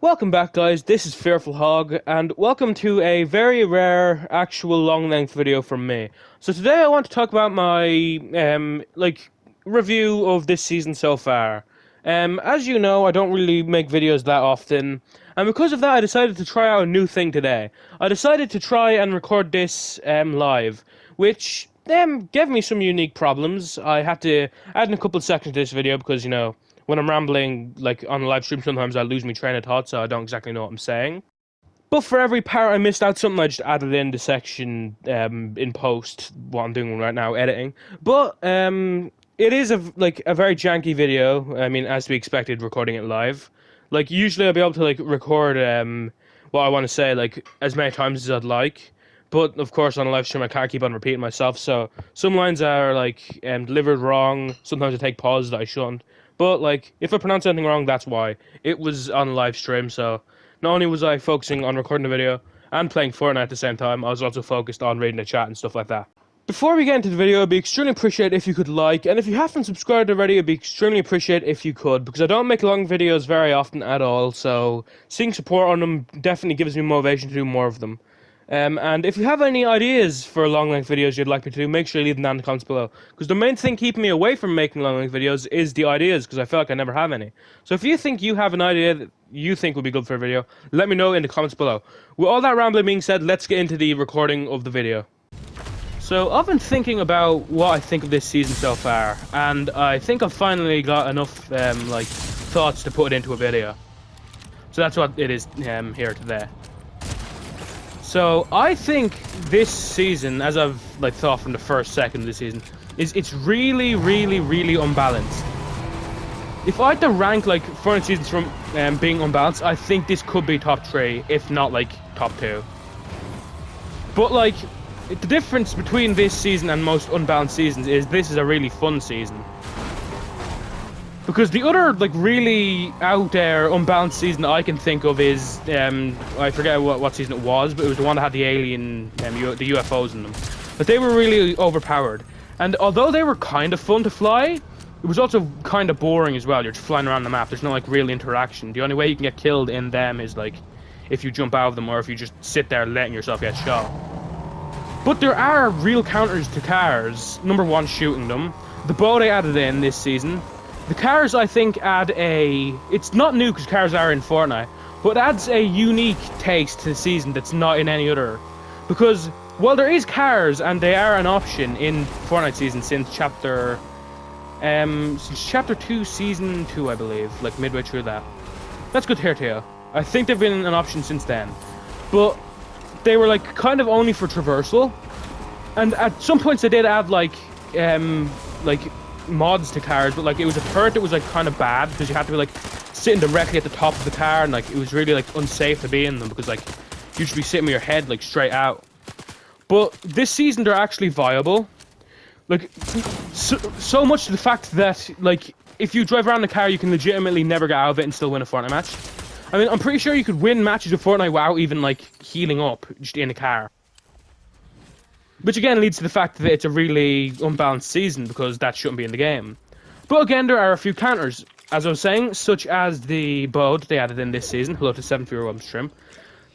Welcome back, guys. This is Fearful Hog, and welcome to a very rare actual long-length video from me. So today I want to talk about my review of this season so far. As you know, I don't really make videos that often, and because of that, I decided to try out a new thing today. I decided to try and record this live, which gave me some unique problems. I had to add in a couple of seconds to this video because when I'm rambling, like on a live stream, sometimes I lose my train of thought, so I don't exactly know what I'm saying. But for every part I missed out something, I just added in the section in post, what I'm doing right now, editing. But it is a very janky video. I mean, as to be expected, recording it live. Like usually I'll be able to record what I want to say as many times as I'd like. But of course, on a live stream, I can't keep on repeating myself. So some lines are delivered wrong. Sometimes I take pauses that I shouldn't. But if I pronounce anything wrong, that's why. It was on a live stream, so not only was I focusing on recording the video and playing Fortnite at the same time, I was also focused on reading the chat and stuff like that. Before we get into the video, it'd be extremely appreciated if you could like, and if you haven't subscribed already, it'd be extremely appreciated if you could, because I don't make long videos very often at all, so seeing support on them definitely gives me motivation to do more of them. And if you have any ideas for long-length videos you'd like me to do, make sure you leave them down in the comments below. Because the main thing keeping me away from making long-length videos is the ideas, because I feel like I never have any. So if you think you have an idea that you think would be good for a video, let me know in the comments below. With all that rambling being said, let's get into the recording of the video. So I've been thinking about what I think of this season so far, and I think I've finally got enough thoughts to put it into a video. So that's what it is here today. So I think this season, as I've thought from the first second of the season, it's really, really, really unbalanced. If I had to rank Fortnite seasons from being unbalanced, I think this could be top 3, if not top 2. But the difference between this season and most unbalanced seasons is this is a really fun season. Because the other really out there unbalanced season that I can think of is I forget what season it was, but it was the one that had the alien the UFOs in them. But they were really overpowered, and although they were kind of fun to fly, it was also kind of boring as well. You're just flying around the map. There's no real interaction. The only way you can get killed in them is if you jump out of them or if you just sit there letting yourself get shot. But there are real counters to cars. Number one, shooting them. The bow they added in this season. The cars, I think, add it's not new because cars are in Fortnite, but it adds a unique taste to the season that's not in any other. Because while there is cars and they are an option in Fortnite season since chapter 2, season 2, I believe, midway through that. That's good to hear, Teo. I think they've been an option since then, but they were kind of only for traversal, and at some points they did add mods to cars, but it was a turret that was kind of bad because you had to be sitting directly at the top of the car, and it was really unsafe to be in them because you should be sitting with your head straight out. But this season they're actually viable, so much to the fact that if you drive around the car you can legitimately never get out of it and still win a Fortnite match. I mean, I'm pretty sure you could win matches of Fortnite without even healing up just in a car. Which again leads to the fact that it's a really unbalanced season because that shouldn't be in the game. But again, there are a few counters, as I was saying, such as the bow that they added in this season. Hello to 701 Stream.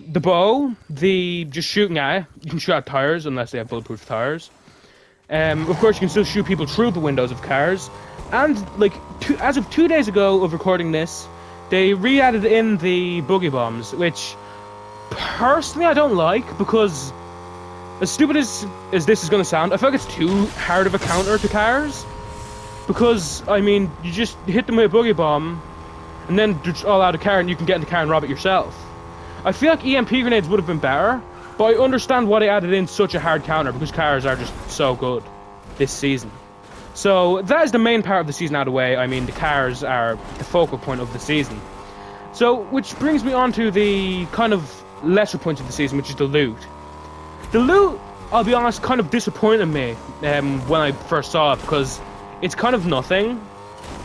The bow, just shooting at it. You can shoot at tires unless they have bulletproof tires. Of course, you can still shoot people through the windows of cars. And as of 2 days ago of recording this, they re-added in the boogie bombs, which personally I don't like because, as stupid as this is going to sound, I feel like it's too hard of a counter to cars. Because, I mean, you just hit them with a boogie bomb, and then they're just all out of car, and you can get in the car and rob it yourself. I feel like EMP grenades would have been better, but I understand why they added in such a hard counter, because cars are just so good this season. So, that is the main part of the season out of the way. I mean, the cars are the focal point of the season. So, which brings me on to the kind of lesser points of the season, which is the loot. The loot, I'll be honest, kind of disappointed me when I first saw it because it's kind of nothing.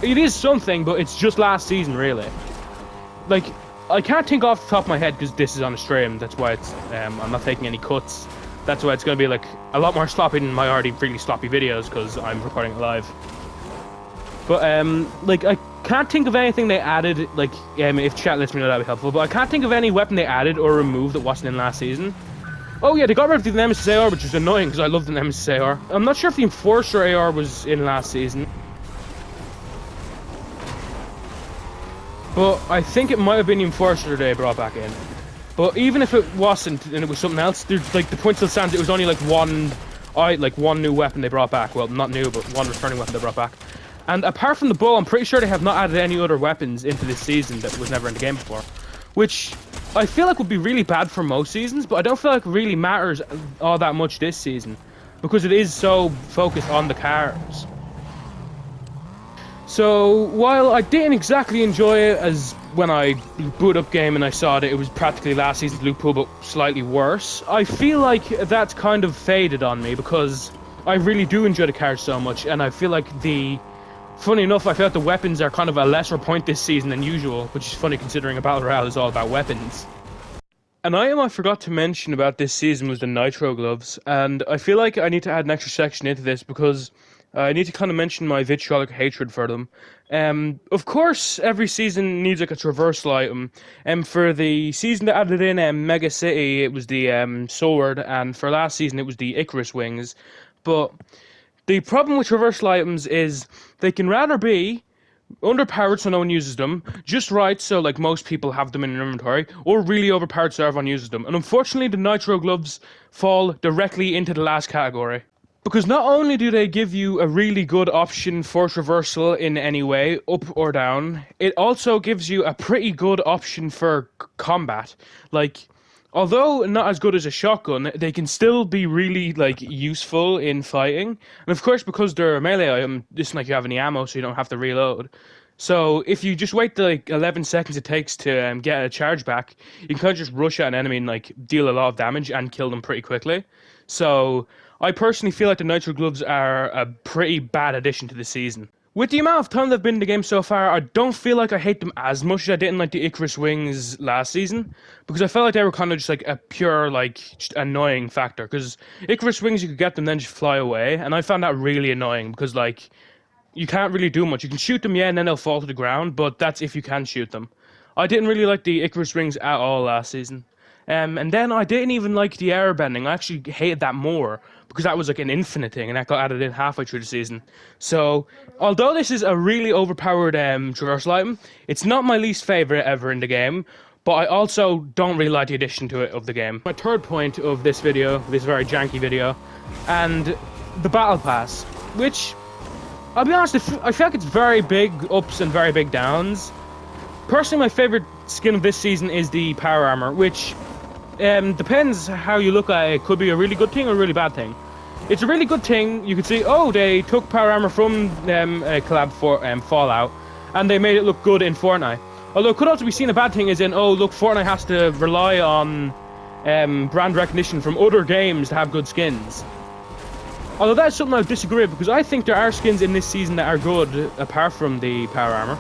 It is something, but it's just last season, really. I can't think off the top of my head because this is on a stream. That's why it's I'm not taking any cuts. That's why it's going to be a lot more sloppy than my already really sloppy videos because I'm recording it live. But I can't think of anything they added, like, if chat lets me know, that'd be helpful, but I can't think of any weapon they added or removed that wasn't in last season. Oh yeah, they got rid of the Nemesis AR, which is annoying because I love the Nemesis AR. I'm not sure if the Enforcer AR was in last season, but I think it might have been the Enforcer they brought back in. But even if it wasn't and it was something else, there's, like, the point still stands, it was only like one new weapon they brought back. Well, not new, but one returning weapon they brought back. And apart from the bow, I'm pretty sure they have not added any other weapons into this season that was never in the game before, which I feel like would be really bad for most seasons, but I don't feel like it really matters all that much this season because it is so focused on the cars. So while I didn't exactly enjoy it as when I boot up game and I saw that it was practically last season's loot pool but slightly worse, I feel like that's kind of faded on me because I really do enjoy the cars so much, and I feel like funny enough, I feel like the weapons are kind of a lesser point this season than usual, which is funny considering a Battle Royale is all about weapons. An item I forgot to mention about this season was the Nitro Gloves, and I feel like I need to add an extra section into this because I need to kind of mention my vitriolic hatred for them. Of course, every season needs like a traversal item. For the season that added in Mega City, it was the sword, and for last season it was the Icarus wings. But the problem with traversal items is they can rather be underpowered so no one uses them, just right so like most people have them in their inventory, or really overpowered so everyone uses them. And unfortunately the Nitro Gloves fall directly into the last category. Because not only do they give you a really good option for traversal in any way, up or down, it also gives you a pretty good option for combat. Like, although not as good as a shotgun, they can still be really, like, useful in fighting. And of course, because they're a melee item, it's not like you have any ammo, so you don't have to reload. So if you just wait the, like, 11 seconds it takes to get a charge back, you can kind of just rush at an enemy and, like, deal a lot of damage and kill them pretty quickly. So I personally feel like the Nitro Gloves are a pretty bad addition to the season. With the amount of time they've been in the game so far, I don't feel like I hate them as much as I didn't like the Icarus wings last season, because I felt like they were kind of just like a pure, like, just annoying factor, because Icarus wings, you could get them then just fly away, and I found that really annoying, because, like, you can't really do much. You can shoot them, yeah, and then they'll fall to the ground, but that's if you can shoot them. I didn't really like the Icarus wings at all last season. And then I didn't even like the airbending. I actually hated that more because that was like an infinite thing, and that got added in halfway through the season. So, although this is a really overpowered traversal item, it's not my least favorite ever in the game, but I also don't really like the addition to it of the game. My third point of this video, this very janky video, and the Battle Pass, which, I'll be honest, I feel like it's very big ups and very big downs. Personally, my favorite skin of this season is the Power Armor, which depends how you look at it. It could be a really good thing or a really bad thing. It's a really good thing. You could see, oh, they took Power Armor from a collab for Fallout, and they made it look good in Fortnite. Although it could also be seen a bad thing as in, oh, look, Fortnite has to rely on brand recognition from other games to have good skins. Although that's something I would disagree with, because I think there are skins in this season that are good, apart from the Power Armor.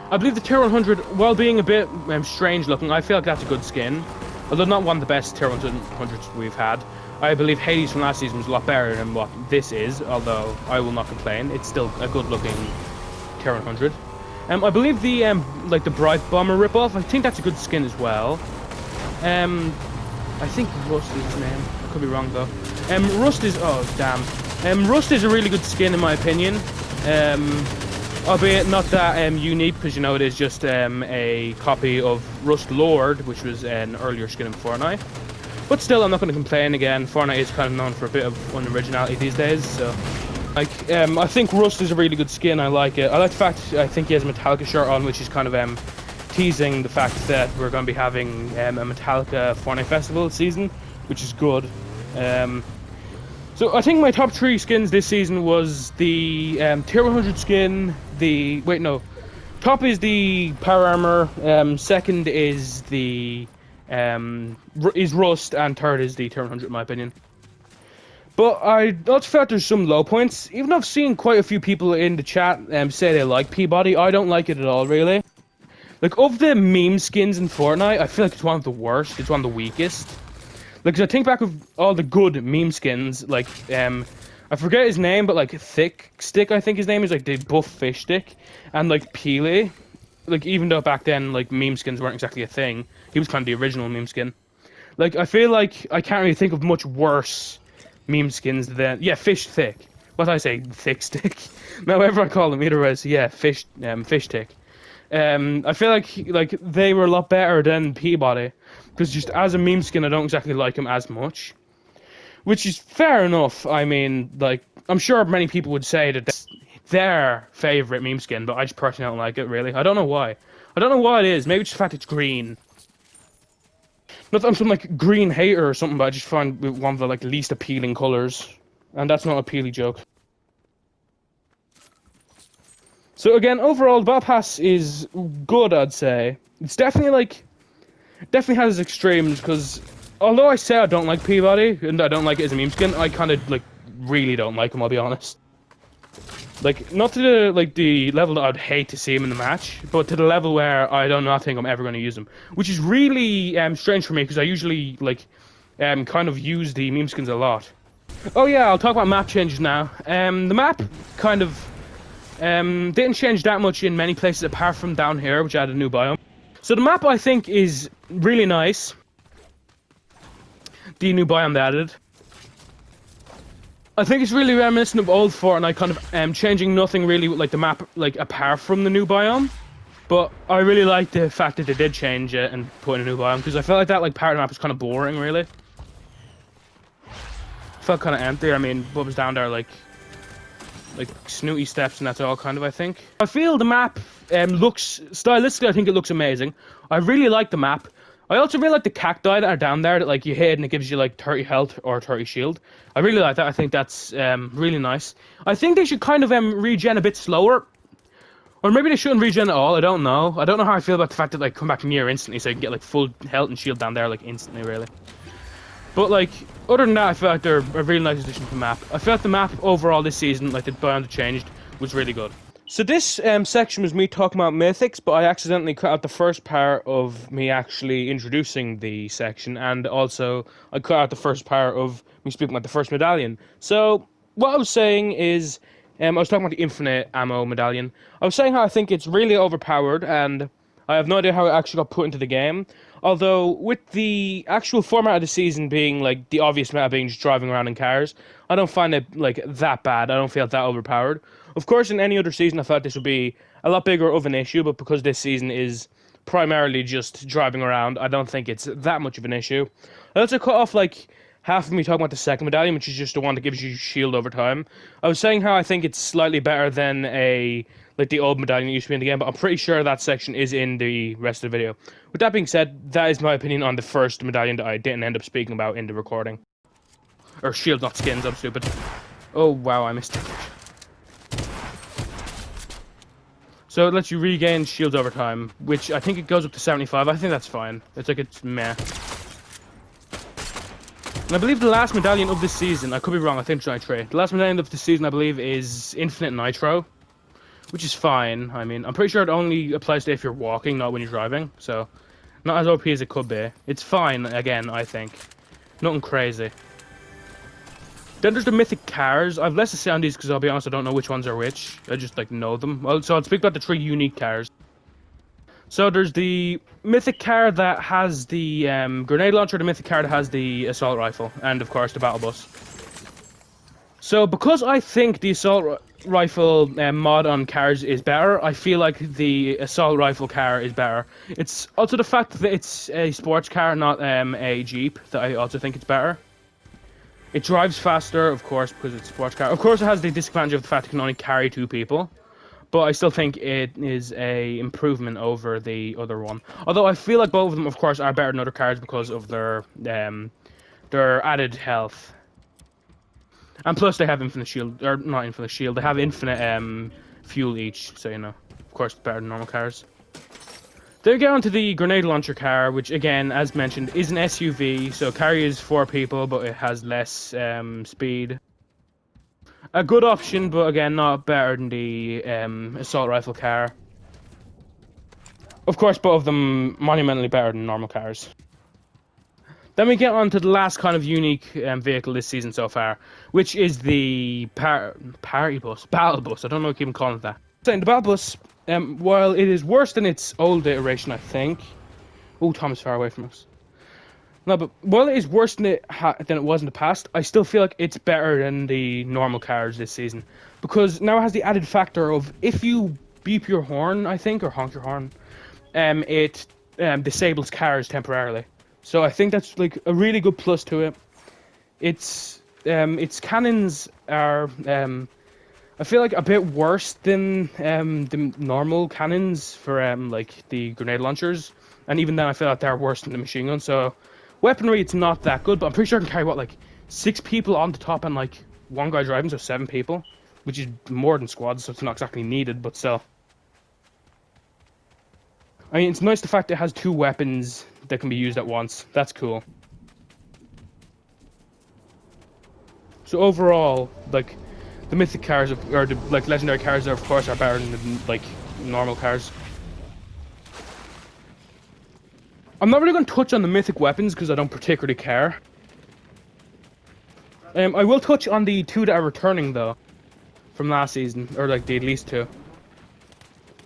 I believe the Tier 100, while being a bit strange looking, I feel like that's a good skin. Although not one of the best Tier 100s we've had. I believe Hades from last season was a lot better than what this is, although I will not complain. It's still a good looking Tier 100. I believe the like the Bright Bomber ripoff, I think that's a good skin as well. I think Rust is his name. I could be wrong though. Rust is, oh damn. Rust is a really good skin in my opinion. Albeit not that unique, because you know it is just a copy of Rust Lord, which was an earlier skin in Fortnite. But still, I'm not going to complain again. Fortnite is kind of known for a bit of unoriginality these days, so like I think Rust is a really good skin. I like it. I like the fact I think he has a Metallica shirt on, which is kind of teasing the fact that we're going to be having a Metallica Fortnite Festival season, which is good. So I think my top 3 skins this season was the Tier 100 skin, top is the Power Armor, second is the Rust, and third is the Tier 100 in my opinion. But I also felt there's some low points. Even though I've seen quite a few people in the chat say they like Peabody, I don't like it at all really. Like, of the meme skins in Fortnite, I feel like it's one of the worst, it's one of the weakest. Like, 'cause I think back of all the good meme skins, like, I forget his name, but like Thick Stick, I think his name is, like the buff fish stick, and like Peely. Like even though back then like meme skins weren't exactly a thing, he was kind of the original meme skin. Like I feel like I can't really think of much worse meme skins than Fish Thick. What did I say? Thick Stick. However I call them, either way, so yeah, Fish Stick. I feel like they were a lot better than Peabody, because just as a meme skin, I don't exactly like him as much, which is fair enough. I mean, like I'm sure many people would say that that's their favorite meme skin, but I just personally don't like it. Really, I don't know why. I don't know why it is. Maybe it's the fact it's green. Not that I'm some like green hater or something, but I just find one of the like least appealing colors, and that's not a Peely joke. So again, overall, the Battle Pass is good, I'd say. It's definitely has its extremes, because although I say I don't like Peabody, and I don't like it as a meme skin, I kind of, like, really don't like him, I'll be honest. Like, not to the level that I'd hate to see him in the match, but to the level where I do not think I'm ever going to use him. Which is really strange for me, because I usually, like, kind of use the meme skins a lot. Oh yeah, I'll talk about map changes now. The map kind of didn't change that much in many places apart from down here, which added a new biome. So the map, I think, is really nice. The new biome they added. I think it's really reminiscent of old Fortnite, kind of changing nothing really with like the map, like apart from the new biome. But I really like the fact that they did change it and put in a new biome, because I felt like that like part of the map was kind of boring, really. Felt kind of empty. I mean, what was down there, like snooty steps, and that's all, kind of, I think. I feel the map looks, stylistically, I think it looks amazing. I really like the map. I also really like the cacti that are down there that like you hit and it gives you like 30 health or 30 shield. I really like that. I think that's really nice. I think they should kind of regen a bit slower. Or maybe they shouldn't regen at all, I don't know. I don't know how I feel about the fact that like come back near instantly, so you can get like full health and shield down there like instantly, really. But like, other than that, I feel like they're a really nice addition to the map. I felt the map overall this season, like the biome that changed, was really good. So this section was me talking about mythics, but I accidentally cut out the first part of me actually introducing the section, and also I cut out the first part of me speaking about the first medallion. So what I was saying is, I was talking about the infinite ammo medallion. I was saying how I think it's really overpowered, and I have no idea how it actually got put into the game. Although, with the actual format of the season being, like, the obvious meta being just driving around in cars, I don't find it, like, that bad. I don't feel that overpowered. Of course, in any other season, I thought this would be a lot bigger of an issue, but because this season is primarily just driving around, I don't think it's that much of an issue. I also cut off, like, half of me talking about the second medallion, which is just the one that gives you shield over time. I was saying how I think it's slightly better than like the old medallion that used to be in the game, but I'm pretty sure that section is in the rest of the video. With that being said, that is my opinion on the first medallion that I didn't end up speaking about in the recording. Or shield, not skins, I'm stupid. Oh wow, I missed it. So it lets you regain shields over time, which I think it goes up to 75. I think that's fine. It's like, it's meh. And I believe the last medallion of this season, I could be wrong, I think it's Nitro. The last medallion of this season, I believe, is Infinite Nitro, which is fine. I mean, I'm pretty sure it only applies to if you're walking, not when you're driving, so not as OP as it could be. It's fine, again, I think. Nothing crazy. Then there's the mythic cars. I've less to say on these because I'll be honest, I don't know which ones are which. I just, like, know them. Well, so I'll speak about the 3 unique cars. So there's the mythic car that has the grenade launcher, the mythic car that has the assault rifle, and of course the battle bus. So because I think the assault rifle mod on cars is better, I feel like the assault rifle car is better. It's also the fact that it's a sports car, not a Jeep, that I also think it's better. It drives faster, of course, because it's a sports car. Of course, it has the disadvantage of the fact it can only carry 2 people. But I still think it is a improvement over the other one. Although I feel like both of them, of course, are better than other cars because of their added health. And plus, they have infinite shield, or not infinite shield. They have infinite fuel each, so you know, of course, better than normal cars. Then we get on to the grenade launcher car, which again, as mentioned, is an SUV. So it carries 4 people, but it has less speed. A good option, but again, not better than the assault rifle car. Of course, both of them monumentally better than normal cars. Then we get on to the last kind of unique vehicle this season so far, which is the party bus, battle bus. I don't know if you can call it that. Saying the battle bus, while it is worse than its old iteration, I think. Oh, Tom is far away from us. No, but while it is worse than it was in the past, I still feel like it's better than the normal cars this season, because now it has the added factor of if you beep your horn, I think, or honk your horn, it disables cars temporarily. So I think that's like a really good plus to it. Its cannons are I feel like a bit worse than the normal cannons for like the grenade launchers, and even then I feel like they're worse than the machine gun. So weaponry, it's not that good, but I'm pretty sure I can carry what, like 6 people on the top and like 1 guy driving, so 7 people, which is more than squads, so it's not exactly needed, but still. I mean, it's nice the fact it has 2 weapons that can be used at once. That's cool. So overall, like, the mythic cars, or the like legendary cars, of course, are better than the like normal cars. I'm not really going to touch on the mythic weapons because I don't particularly care. I will touch on the 2 that are returning though, from last season, or like the at least 2.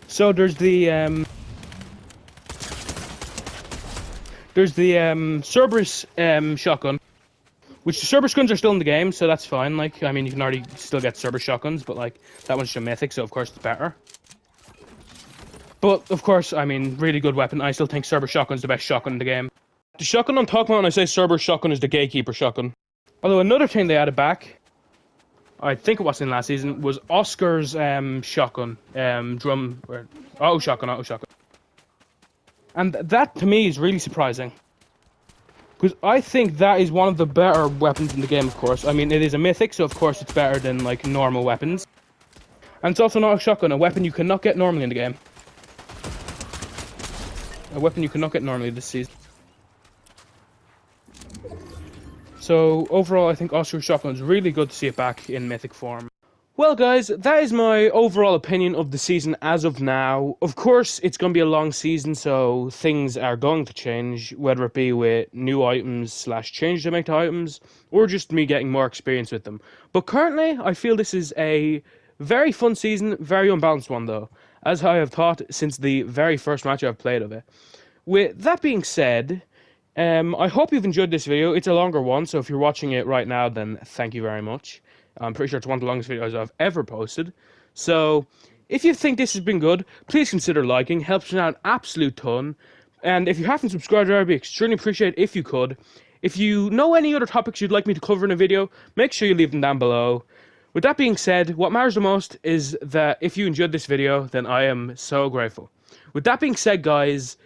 So there's the Cerberus shotgun, which the Cerberus guns are still in the game, so that's fine. Like, I mean, you can already still get Cerberus shotguns, but like that one's just mythic, so of course it's better. But of course, I mean, really good weapon. I still think Cerberus shotgun's the best shotgun in the game. The shotgun I'm talking about when I say Cerberus shotgun is the Gatekeeper shotgun. Although another thing they added back, I think it was in last season, was Oscar's shotgun, auto shotgun. And that to me is really surprising, because I think that is one of the better weapons in the game. Of course, I mean, it is a mythic, so of course it's better than like normal weapons. And it's also not a shotgun, a weapon you cannot get normally in the game. A weapon you cannot get normally this season. So overall, I think Oscar's shotgun is really good to see it back in mythic form. Well guys, that is my overall opinion of the season as of now. Of course, it's going to be a long season, so things are going to change, whether it be with new items / change they make to items, or just me getting more experience with them. But currently, I feel this is a very fun season, very unbalanced one though, as I have thought since the very first match I've played of it. With that being said, I hope you've enjoyed this video. It's a longer one, so if you're watching it right now, then thank you very much. I'm pretty sure it's one of the longest videos I've ever posted. So, if you think this has been good, please consider liking. Helps me out an absolute ton. And if you haven't subscribed, I'd be extremely appreciated if you could. If you know any other topics you'd like me to cover in a video, make sure you leave them down below. With that being said, what matters the most is that if you enjoyed this video, then I am so grateful. With that being said, guys,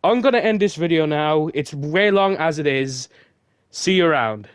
I'm going to end this video now. It's way long as it is. See you around.